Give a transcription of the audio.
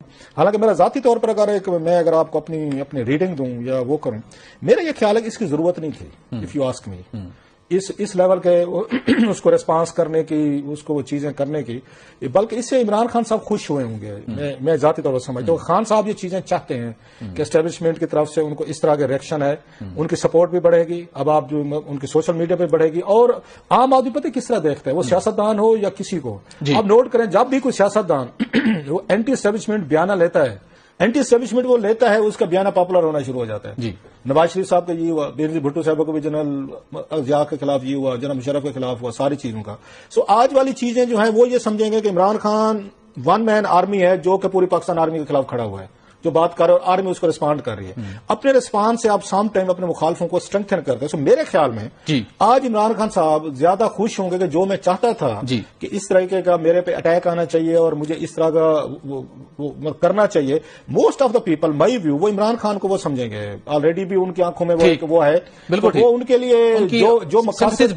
حالانکہ میرا ذاتی طور پر اگر آپ کو اپنی ریڈنگ دوں یا وہ کروں، میرا یہ خیال ہے کہ اس کی ضرورت نہیں تھی. اف یو آسک می، اس لیول کے اس کو ریسپانس کرنے کی، اس کو وہ چیزیں کرنے کی، بلکہ اس سے عمران خان صاحب خوش ہوئے ہوں گے. میں ذاتی طور پر سمجھتا ہوں خان صاحب یہ چیزیں چاہتے ہیں کہ اسٹیبلشمنٹ کی طرف سے ان کو اس طرح کے ریئیکشن ہے، ان کی سپورٹ بھی بڑھے گی. اب آپ جو ان کی سوشل میڈیا پہ بڑھے گی، اور عام آدمی پتہ کس طرح دیکھتا ہے، وہ سیاستدان ہو یا کسی کو. آپ نوٹ کریں جب بھی کوئی سیاستدان وہ اینٹی اسٹیبلشمنٹ بیانہ لیتا ہے، اینٹی اسٹیبلشمنٹ وہ لیتا ہے، اس کا بیانہ پاپولر ہونا شروع ہو جاتا ہے. نواز شریف صاحب کا یہ ہوا، بینظیر بھٹو صاحب کو بھی جنرل ضیاء کے خلاف یہ ہوا، جنرل مشرف کے خلاف ہوا، ساری چیزوں کا. آج والی چیزیں جو ہیں وہ یہ سمجھیں گے کہ Imran Khan one man army ہے جو کہ پوری پاکستان آرمی کے خلاف کھڑا ہوا ہے، جو بات کر رہا ہے اور آرمی اس کو ریسپونڈ کر رہی ہے. اپنے ریسپانس سے آپ سام ٹائم اپنے مخالفوں کو اسٹرینتھن کرتے ہیں. میرے خیال میں آج عمران خان صاحب زیادہ خوش ہوں گے کہ جو میں چاہتا تھا کہ اس طریقے کا میرے پہ اٹیک آنا چاہیے اور مجھے اس طرح کا کرنا چاہیے. Most of the people my view وہ عمران خان کو وہ سمجھیں گے، آلریڈی بھی ان کی آنکھوں میں وہ ہے، بالکل وہ ان کے لیے جو مقاصد